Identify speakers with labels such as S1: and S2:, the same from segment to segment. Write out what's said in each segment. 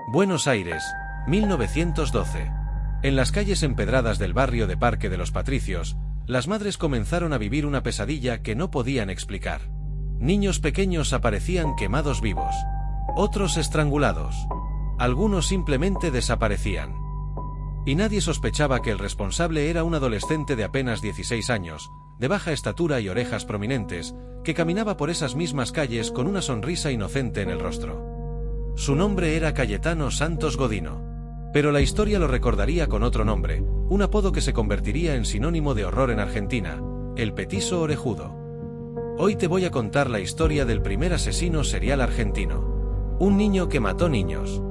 S1: Buenos Aires, 1912. En las calles empedradas del barrio de Parque de los Patricios, las madres comenzaron a vivir una pesadilla que no podían explicar. Niños pequeños aparecían quemados vivos, otros estrangulados, algunos simplemente desaparecían. Y nadie sospechaba que el responsable era un adolescente de apenas 16 años, de baja estatura y orejas prominentes, que caminaba por esas mismas calles con una sonrisa inocente en el rostro. Su nombre era Cayetano Santos Godino. Pero la historia lo recordaría con otro nombre, un apodo que se convertiría en sinónimo de horror en Argentina: el petiso orejudo. Hoy te voy a contar la historia del primer asesino serial argentino. Un niño que mató niños.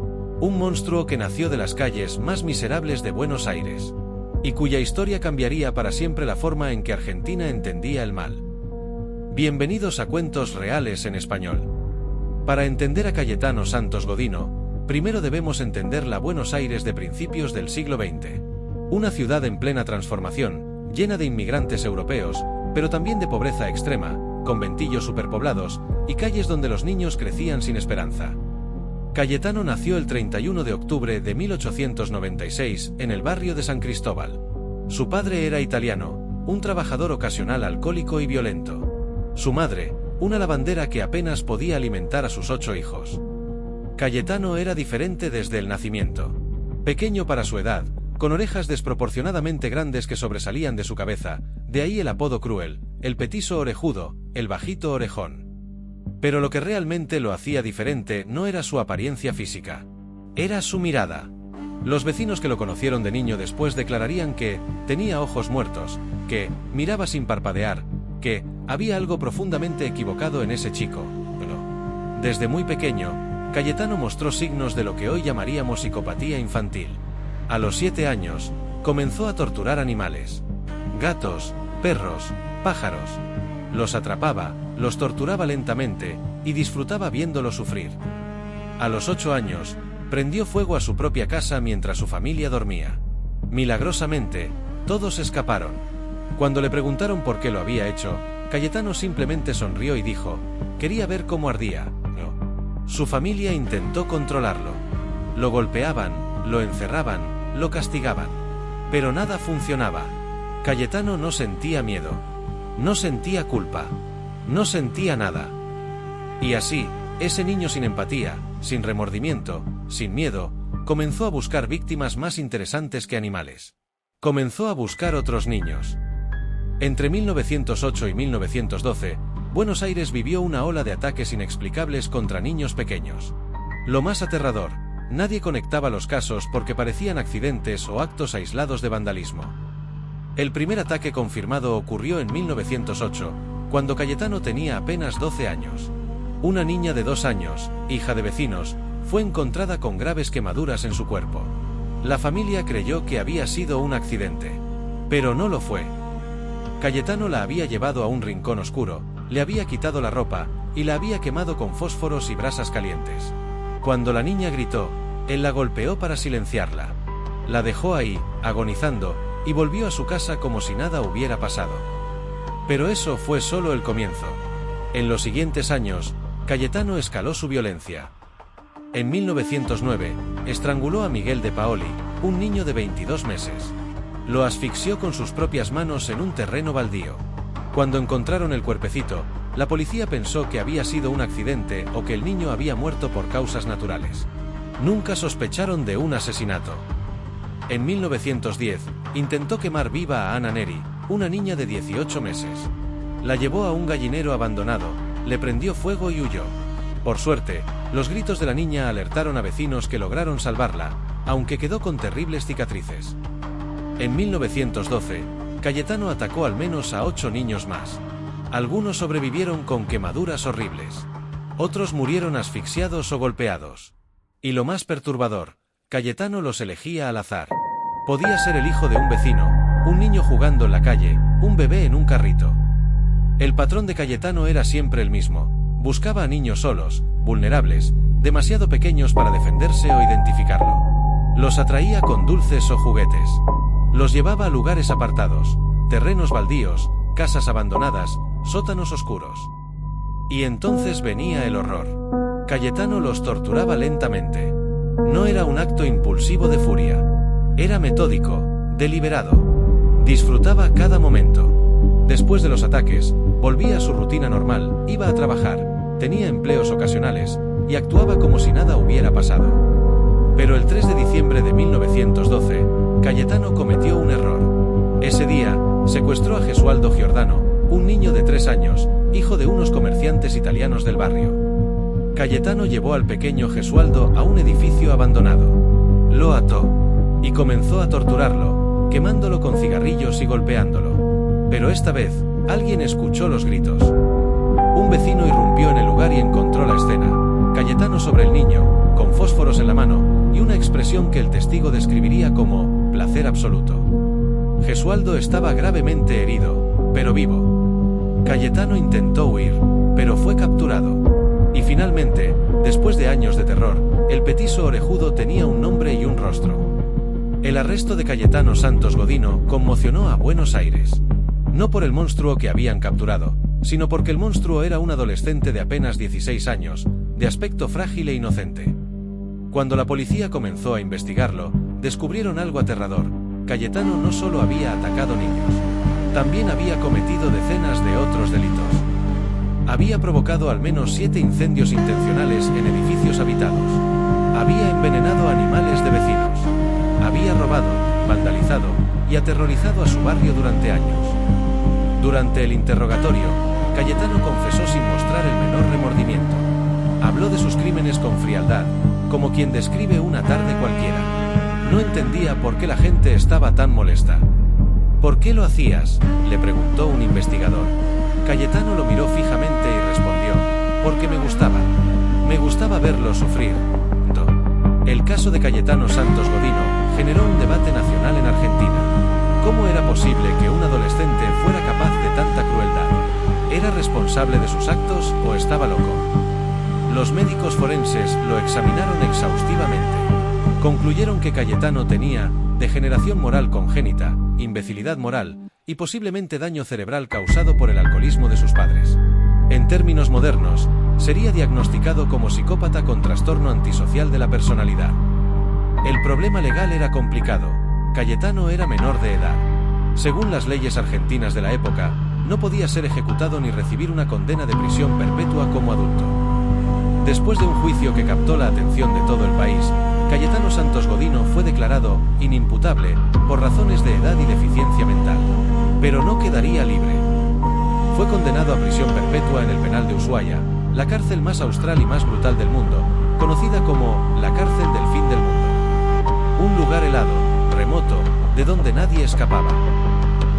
S1: Un monstruo que nació de las calles más miserables de Buenos Aires, y cuya historia cambiaría para siempre la forma en que Argentina entendía el mal. Bienvenidos a Cuentos Reales en Español. Para entender a Cayetano Santos Godino, primero debemos entender la Buenos Aires de principios del siglo XX. Una ciudad en plena transformación, llena de inmigrantes europeos, pero también de pobreza extrema, conventillos superpoblados y calles donde los niños crecían sin esperanza. Cayetano nació el 31 de octubre de 1896 en el barrio de San Cristóbal. Su padre era italiano, un trabajador ocasional alcohólico y violento. Su madre, una lavandera que apenas podía alimentar a sus 8 hijos. Cayetano era diferente desde el nacimiento. Pequeño para su edad, con orejas desproporcionadamente grandes que sobresalían de su cabeza, de ahí el apodo cruel, el petiso orejudo, el bajito orejón. Pero lo que realmente lo hacía diferente no era su apariencia física. Era su mirada. Los vecinos que lo conocieron de niño después declararían que tenía ojos muertos, que miraba sin parpadear, que había algo profundamente equivocado en ese chico. Pero, desde muy pequeño, Cayetano mostró signos de lo que hoy llamaríamos psicopatía infantil. A los 7 años, comenzó a torturar animales. Gatos, perros, pájaros. Los atrapaba, los torturaba lentamente, y disfrutaba viéndolos sufrir. A los 8 años, prendió fuego a su propia casa mientras su familia dormía. Milagrosamente, todos escaparon. Cuando le preguntaron por qué lo había hecho, Cayetano simplemente sonrió y dijo: quería ver cómo ardía. Su familia intentó controlarlo. Lo golpeaban, lo encerraban, lo castigaban. Pero nada funcionaba. Cayetano no sentía miedo. No sentía culpa. No sentía nada. Y así, ese niño sin empatía, sin remordimiento, sin miedo, comenzó a buscar víctimas más interesantes que animales. Comenzó a buscar otros niños. Entre 1908 y 1912, Buenos Aires vivió una ola de ataques inexplicables contra niños pequeños. Lo más aterrador, nadie conectaba los casos porque parecían accidentes o actos aislados de vandalismo. El primer ataque confirmado ocurrió en 1908, cuando Cayetano tenía apenas 12 años. Una niña de 2 años, hija de vecinos, fue encontrada con graves quemaduras en su cuerpo. La familia creyó que había sido un accidente. Pero no lo fue. Cayetano la había llevado a un rincón oscuro, le había quitado la ropa, y la había quemado con fósforos y brasas calientes. Cuando la niña gritó, él la golpeó para silenciarla. La dejó ahí, agonizando, y volvió a su casa como si nada hubiera pasado. Pero eso fue solo el comienzo. En los siguientes años, Cayetano escaló su violencia. En 1909, estranguló a Miguel de Paoli, un niño de 22 meses. Lo asfixió con sus propias manos en un terreno baldío. Cuando encontraron el cuerpecito, la policía pensó que había sido un accidente o que el niño había muerto por causas naturales. Nunca sospecharon de un asesinato. En 1910, intentó quemar viva a Ana Neri, una niña de 18 meses. La llevó a un gallinero abandonado, le prendió fuego y huyó. Por suerte, los gritos de la niña alertaron a vecinos que lograron salvarla, aunque quedó con terribles cicatrices. En 1912, Cayetano atacó al menos a 8 niños más. Algunos sobrevivieron con quemaduras horribles. Otros murieron asfixiados o golpeados. Y lo más perturbador, Cayetano los elegía al azar. Podía ser el hijo de un vecino, un niño jugando en la calle, un bebé en un carrito. El patrón de Cayetano era siempre el mismo. Buscaba a niños solos, vulnerables, demasiado pequeños para defenderse o identificarlo. Los atraía con dulces o juguetes. Los llevaba a lugares apartados, terrenos baldíos, casas abandonadas, sótanos oscuros. Y entonces venía el horror. Cayetano los torturaba lentamente. No No era un acto impulsivo de furia. Era metódico, deliberado. Disfrutaba cada momento. Después de los ataques, volvía a su rutina normal, iba a trabajar, tenía empleos ocasionales, y actuaba como si nada hubiera pasado. Pero el 3 de diciembre de 1912, Cayetano cometió un error. Ese día, secuestró a Gesualdo Giordano, un niño de 3 años, hijo de unos comerciantes italianos del barrio. Cayetano llevó al pequeño Gesualdo a un edificio abandonado. Lo ató y comenzó a torturarlo, quemándolo con cigarrillos y golpeándolo. Pero esta vez, alguien escuchó los gritos. Un vecino irrumpió en el lugar y encontró la escena. Cayetano sobre el niño, con fósforos en la mano, y una expresión que el testigo describiría como placer absoluto. Gesualdo estaba gravemente herido, pero vivo. Cayetano intentó huir, pero fue capturado. Y finalmente, después de años de terror, el petiso orejudo tenía un nombre y un rostro. El arresto de Cayetano Santos Godino conmocionó a Buenos Aires. No por el monstruo que habían capturado, sino porque el monstruo era un adolescente de apenas 16 años, de aspecto frágil e inocente. Cuando la policía comenzó a investigarlo, descubrieron algo aterrador. Cayetano no solo había atacado niños, también había cometido decenas de otros delitos. Había provocado al menos 7 incendios intencionales en edificios habitados. Había envenenado animales de vecinos. Había robado, vandalizado y aterrorizado a su barrio durante años. Durante el interrogatorio, Cayetano confesó sin mostrar el menor remordimiento. Habló de sus crímenes con frialdad, como quien describe una tarde cualquiera. No entendía por qué la gente estaba tan molesta. ¿Por qué lo hacías?, le preguntó un investigador. Cayetano lo miró fijamente y respondió: porque me gustaba. Me gustaba verlo sufrir. El caso de Cayetano Santos Godino generó un debate nacional en Argentina. ¿Cómo era posible que un adolescente fuera capaz de tanta crueldad? ¿Era responsable de sus actos o estaba loco? Los médicos forenses lo examinaron exhaustivamente. Concluyeron que Cayetano tenía degeneración moral congénita, imbecilidad moral y posiblemente daño cerebral causado por el alcoholismo de sus padres. En términos modernos, sería diagnosticado como psicópata con trastorno antisocial de la personalidad. El problema legal era complicado. Cayetano era menor de edad. Según las leyes argentinas de la época, no podía ser ejecutado ni recibir una condena de prisión perpetua como adulto. Después de un juicio que captó la atención de todo el país, Cayetano Santos Godino fue declarado inimputable por razones de edad y deficiencia mental. Pero no quedaría libre. Fue condenado a prisión perpetua en el penal de Ushuaia, la cárcel más austral y más brutal del mundo, conocida como la cárcel del fin del mundo. Un lugar helado, remoto, de donde nadie escapaba.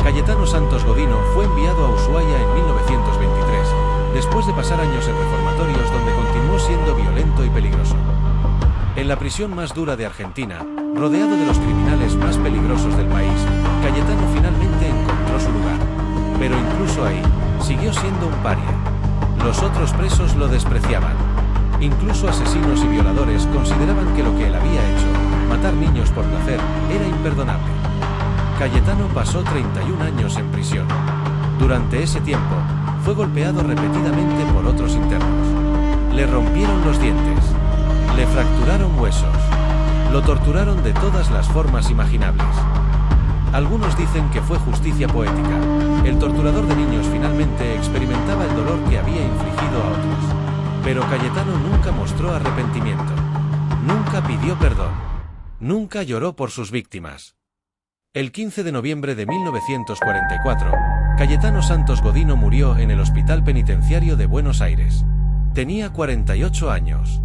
S1: Cayetano Santos Godino fue enviado a Ushuaia en 1923, después de pasar años en reformatorios donde continuó siendo violento y peligroso. En la prisión más dura de Argentina, rodeado de los criminales más peligrosos del país, Cayetano finalmente encontró su lugar. Pero incluso ahí, siguió siendo un paria. Los otros presos lo despreciaban. Incluso asesinos y violadores consideraban que lo que él había hecho, matar niños por placer, era imperdonable. Cayetano pasó 31 años en prisión. Durante ese tiempo, fue golpeado repetidamente por otros internos. Le rompieron los dientes. Le fracturaron huesos. Lo torturaron de todas las formas imaginables. Algunos dicen que fue justicia poética. El torturador de niños finalmente experimentaba el dolor que había infligido a otros. Pero Cayetano nunca mostró arrepentimiento. Nunca pidió perdón. Nunca lloró por sus víctimas. El 15 de noviembre de 1944, Cayetano Santos Godino murió en el Hospital Penitenciario de Buenos Aires. Tenía 48 años.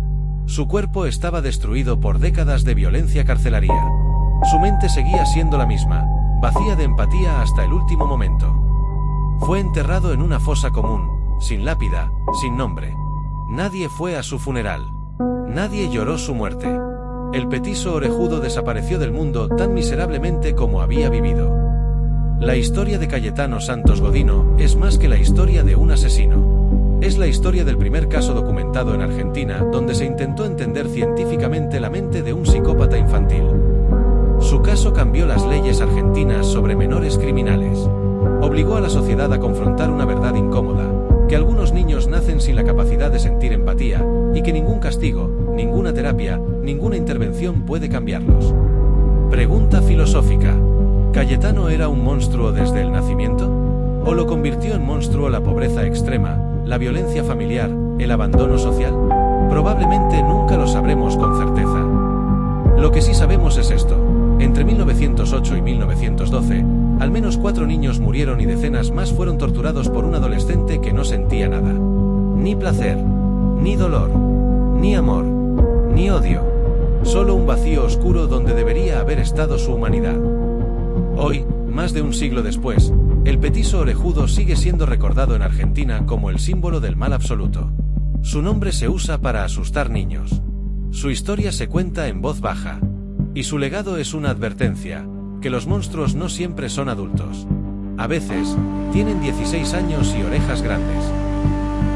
S1: Su cuerpo estaba destruido por décadas de violencia carcelaria. Su mente seguía siendo la misma, vacía de empatía hasta el último momento. Fue enterrado en una fosa común, sin lápida, sin nombre. Nadie fue a su funeral. Nadie lloró su muerte. El petiso orejudo desapareció del mundo tan miserablemente como había vivido. La historia de Cayetano Santos Godino es más que la historia de un asesino. Es la historia del primer caso documentado en Argentina donde se intentó entender científicamente la mente de un psicópata infantil. Su caso cambió las leyes argentinas sobre menores criminales. Obligó a la sociedad a confrontar una verdad incómoda, que algunos niños nacen sin la capacidad de sentir empatía, y que ningún castigo, ninguna terapia, ninguna intervención puede cambiarlos. Pregunta filosófica. ¿Cayetano era un monstruo desde el nacimiento? ¿O lo convirtió en monstruo la pobreza extrema, la violencia familiar, el abandono social? Probablemente nunca lo sabremos con certeza. Lo que sí sabemos es esto. Entre 1908 y 1912, al menos 4 niños murieron y decenas más fueron torturados por un adolescente que no sentía nada. Ni placer, ni dolor, ni amor, ni odio. Solo un vacío oscuro donde debería haber estado su humanidad. Hoy, más de un siglo después, el petiso orejudo sigue siendo recordado en Argentina como el símbolo del mal absoluto. Su nombre se usa para asustar niños. Su historia se cuenta en voz baja. Y su legado es una advertencia, que los monstruos no siempre son adultos. A veces, tienen 16 años y orejas grandes.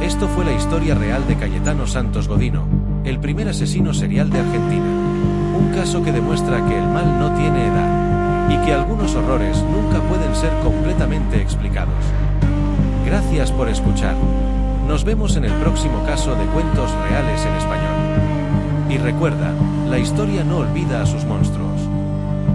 S1: Esto fue la historia real de Cayetano Santos Godino, el primer asesino serial de Argentina. Un caso que demuestra que el mal no tiene edad, y que algunos horrores nunca pueden ser completamente explicados. Gracias por escuchar. Nos vemos en el próximo caso de Cuentos Reales en Español. Y recuerda, la historia no olvida a sus monstruos.